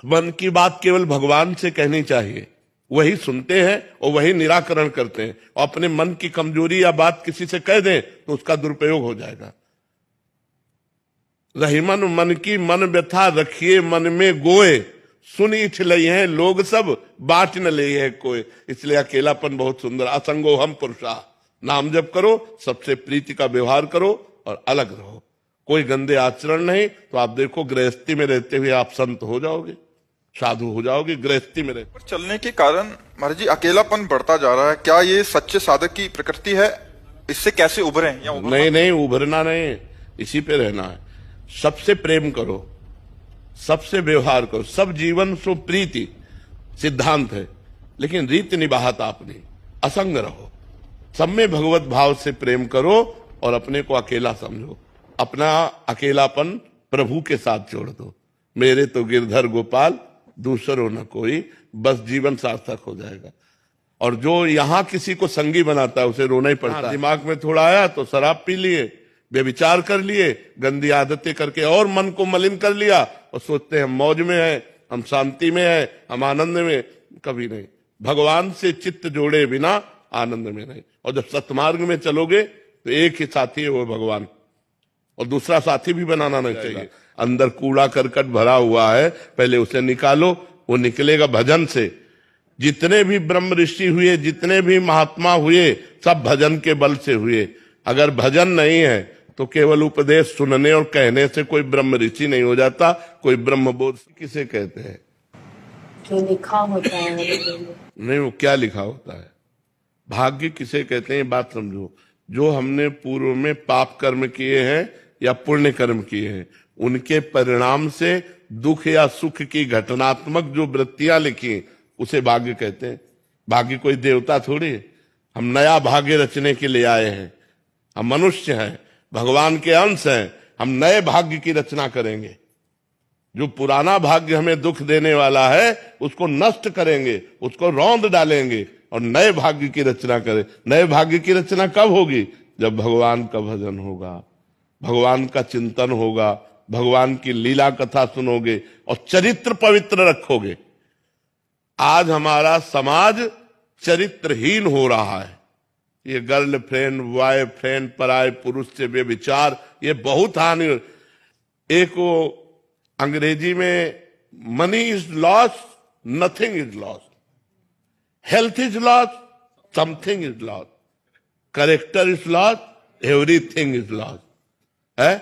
मन की बात केवल भगवान से कहनी चाहिए, वही सुनते हैं और वही निराकरण करते हैं। और अपने मन की कमजोरी या बात किसी से कह दें तो उसका दुरुपयोग हो जाएगा। रहीमन मन की मन व्यथा रखिए मन में गोए, सुन इछ लई हैं लोग सब बांट न ले है कोई। इसलिए अकेलापन बहुत सुंदर। असंगो हम पुरुषा, नाम जप करो, सबसे प्रीति का व्यवहार करो और अलग रहो, कोई गंदे आचरण नहीं। तो आप देखो गृहस्थी में रहते हुए आप संत हो जाओगे, साधु हो जाओगे गृहस्थी में रहते। चलने के कारण महाराज जी अकेलापन बढ़ता जा रहा है, क्या ये सच्चे साधक की प्रकृति है? इससे कैसे उभरे या नहीं, उभरना नहीं, इसी पे रहना है। सबसे प्रेम करो, सबसे व्यवहार करो, सब जीवन सो प्रीति सिद्धांत है, लेकिन रीति निभाता अपनी। असंग रहो, सब में भगवत भाव से प्रेम करो और अपने को अकेला समझो। अपना अकेलापन प्रभु के साथ जोड़ दो। मेरे तो गिरधर गोपाल दूसरों न कोई, बस जीवन सार्थक हो जाएगा। और जो यहां किसी को संगी बनाता है उसे रोना ही पड़ता है। दिमाग में थोड़ा आया तो शराब पी लिए, व्यभिचार कर लिए, गंदी आदतें करके और मन को मलिन कर लिया और सोचते हैं हम मौज में है, हम शांति में है, हम आनंद में। कभी नहीं, भगवान से चित्त जोड़े बिना आनंद में नहीं। और जब सतमार्ग में चलोगे तो एक ही साथी है, वो भगवान, और दूसरा साथी भी बनाना नहीं चाहिए। अंदर कूड़ा करकट भरा हुआ है, पहले उसे निकालो, वो निकलेगा भजन से। जितने भी ब्रह्म ऋषि हुए, जितने भी महात्मा हुए, सब भजन के बल से हुए। अगर भजन नहीं है तो केवल उपदेश सुनने और कहने से कोई ब्रह्म ऋषि नहीं हो जाता। कोई ब्रह्म बोध किसे कहते हैं? जो लिखा होता है नहीं, वो क्या लिखा होता है? भाग्य किसे कहते हैं, बात समझो। जो हमने पूर्व में पाप कर्म किए हैं या पुण्य कर्म किए हैं, उनके परिणाम से दुख या सुख की घटनात्मक जो वृत्तियां लिखी, उसे भाग्य कहते हैं। भाग्य कोई देवता थोड़ी, हम नया भाग्य रचने के लिए आए हैं। हम मनुष्य हैं, भगवान के अंश हैं, हम नए भाग्य की रचना करेंगे। जो पुराना भाग्य हमें दुख देने वाला है उसको नष्ट करेंगे, उसको रौंद डालेंगे और नए भाग्य की रचना करें। नए भाग्य की रचना कब होगी? जब भगवान का भजन होगा, भगवान का चिंतन होगा, भगवान की लीला कथा सुनोगे और चरित्र पवित्र रखोगे। आज हमारा समाज चरित्रहीन हो रहा है। ये गर्लफ्रेंड, बॉयफ्रेंड, पराये पुरुष से व्यभिचार, ये बहुत हानि। एक वो अंग्रेजी में money is loss, nothing is loss, health is loss, something is loss, character is loss, everything is loss है।